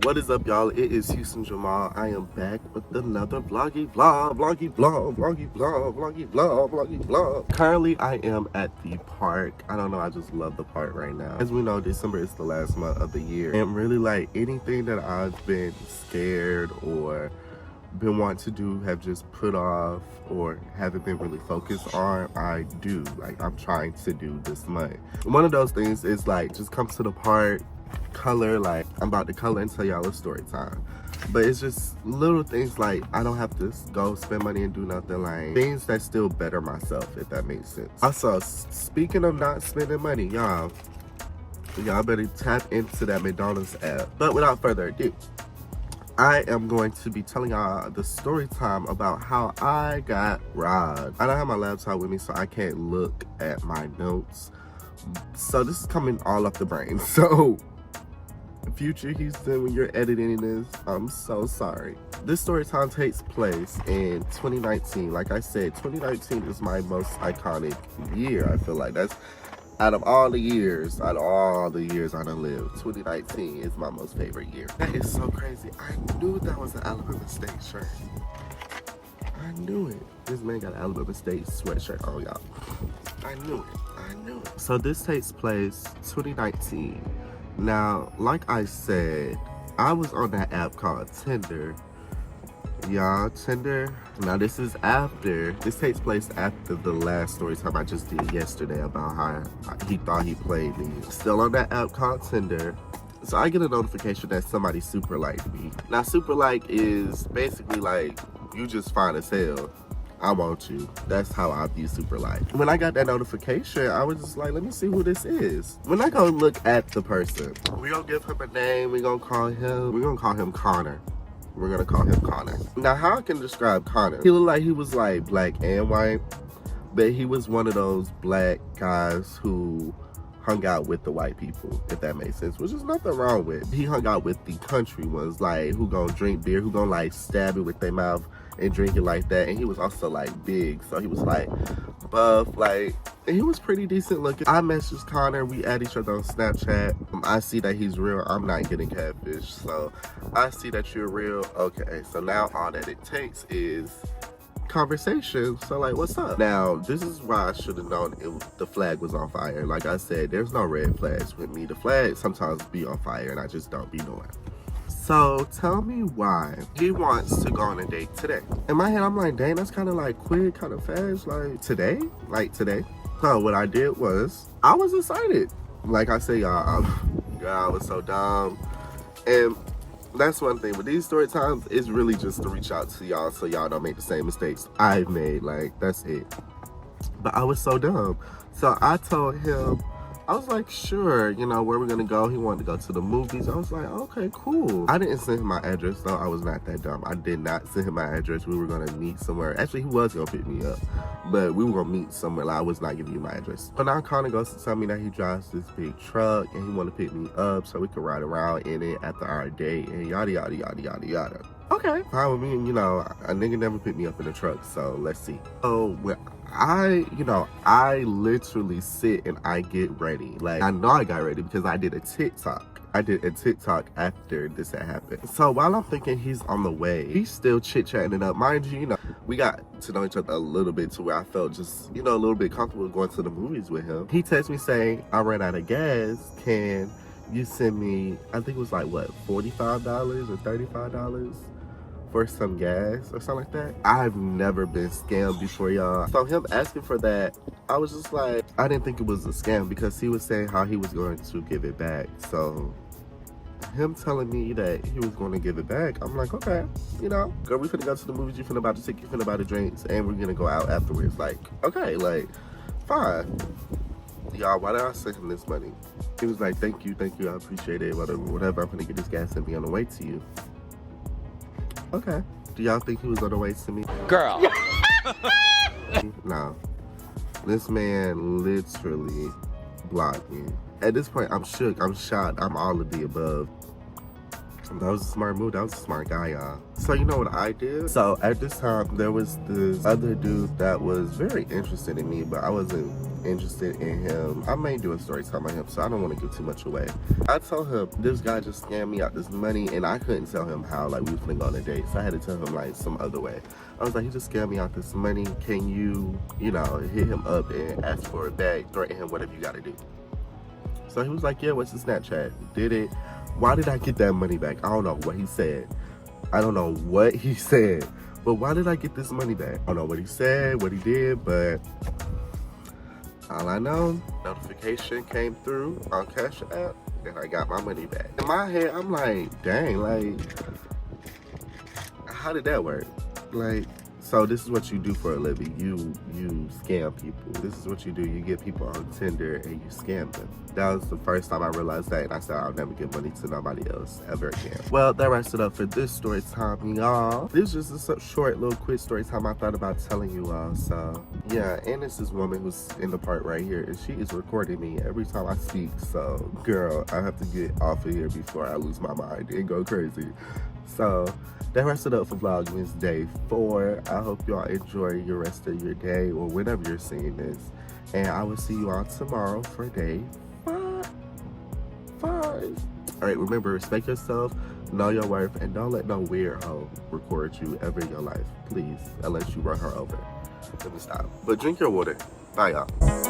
What is up, y'all? It is Houston Jamal. I am back with another vloggy vlog. Currently, I am at the park. I don't know, I just love the park right now. As we know, December is the last month of the year. And really, like, anything that I've been scared or been wanting to do, have just put off or haven't been really focused on, I do. Like, I'm trying to do this month. One of those things is like, just come to the park, color. Like, I'm about to color and tell y'all a story time. But it's just little things, like I don't have to go spend money and do nothing, like things that still better myself, if that makes sense. Also, speaking of not spending money, y'all better tap into that McDonald's app. But without further ado, I am going to be telling y'all the story time about how I got robbed. I don't have my laptop with me, so I can't look at my notes. So this is coming all off the brain. So future Houston, when you're editing this, I'm so sorry. This story time takes place in 2019. Like I said, 2019 is my most iconic year. I feel like that's out of all the years I done lived, 2019 is my most favorite year. That is so crazy. I knew that was an Alabama State shirt. I knew it. This man got an Alabama State sweatshirt on, y'all. I knew it. So this takes place 2019. Now, like I said, I was on that app called Tinder. Y'all, Tinder. Now, this takes place after the last story time I just did yesterday about how he thought he played me. Still on that app called Tinder. So I get a notification that somebody super liked me. Now, super like is basically like, you just fine as hell. I want you. That's how I view super like. When I got that notification, I was just like, let me see who this is. When I go look at the person, we gonna give him a name. We're gonna call him Connor. We're gonna call him Connor. Now, how I can describe Connor? He looked like he was like black and white, but he was one of those black guys who hung out with the white people, if that makes sense, which is nothing wrong with. He hung out with the country ones, like who gonna drink beer, who gonna like stab it with their mouth and drink it like that. And he was also like big, so he was like buff, like, and he was pretty decent looking. I messaged Connor, we add each other on Snapchat. I see that he's real. I'm not getting catfish, so I see that you're real. Okay, so now all that it takes is conversation. So like, what's up? Now, this is why I should have known the flag was on fire. Like I said, there's no red flags with me. The flag sometimes be on fire and I just don't be knowing. So tell me why he wants to go on a date today. In my head, I'm like, dang, that's kind of like quick, kind of fast. Like today. So what I did was, I was excited. Like I say, y'all, I was so dumb. And that's one thing with these story times, is really just to reach out to y'all so y'all don't make the same mistakes I've made. Like, that's it. But I was so dumb. So I told him, I was like, sure, you know, where we're gonna go. He wanted to go to the movies. I was like, okay, cool. I didn't send him my address, though. I was not that dumb. I did not send him my address. We were gonna meet somewhere. Actually, he was gonna pick me up, but we were gonna meet somewhere. Like, I was not giving you my address. But now Connor goes to tell me that he drives this big truck and he wanna pick me up so we could ride around in it after our date and yada, yada, yada, yada, yada. Okay, fine with me. You know, a nigga never picked me up in a truck, so let's see. Oh, well, I literally sit and I get ready. Like, I know I got ready because I did a TikTok. After this had happened. So while I'm thinking he's on the way, he's still chit-chatting it up. Mind you, you know, we got to know each other a little bit to where I felt just, you know, a little bit comfortable going to the movies with him. He texts me saying, I ran out of gas. Can you send me, I think it was like, what, $45 or $35? For some gas or something like that. I've never been scammed before, y'all. So him asking for that, I was just like, I didn't think it was a scam because he was saying how he was going to give it back. So him telling me that he was going to give it back, I'm like, okay, you know, girl, we finna go to the movies, you finna buy the ticket, you finna buy the drinks, and we're gonna go out afterwards. Like, okay, like, fine. Y'all, why did I send him this money? He was like, thank you, I appreciate it, whatever, I'm gonna get this gas and be on the way to you. Okay. Do y'all think he was on the way to me? Girl. No. This man literally blocked me. At this point, I'm shook, I'm shocked, I'm all of the above. That was a smart move. That was a smart guy, y'all. So you know what I did? So at this time, there was this other dude that was very interested in me, but I wasn't interested in him. I may do a story time on him, so I don't want to give too much away. I told him this guy just scammed me out this money, and I couldn't tell him how, like, we was gonna go on a date. So I had to tell him, like, some other way. I was like, he just scammed me out this money. Can you, you know, hit him up and ask for it back, threaten him, whatever you gotta do. So he was like, yeah, what's the Snapchat? Did it. Why did I get that money back? I don't know what he said. I don't know what he said. But why did I get this money back? I don't know what he said, what he did, but all I know, notification came through on Cash App and I got my money back. In my head, I'm like, dang, like, how did that work? Like, so this is what you do for a living. You scam people. This is what you do. You get people on Tinder and you scam them. That was the first time I realized that, and I said I'll never give money to nobody else ever again. Well, that wraps it up for this story time, y'all. This is just a short little quick story time I thought about telling you all. So yeah, and it's this woman who's in the part right here, and she is recording me every time I speak. So girl, I have to get off of here before I lose my mind and go crazy. So that wraps it up for Vlogmas Day 4. I hope y'all enjoy your rest of your day or whenever you're seeing this. And I will see you all tomorrow for day 5. Alright, remember, respect yourself, know your worth, and don't let no weird hoe record you ever in your life. Please, unless you run her over. Let me stop. But drink your water. Bye, y'all.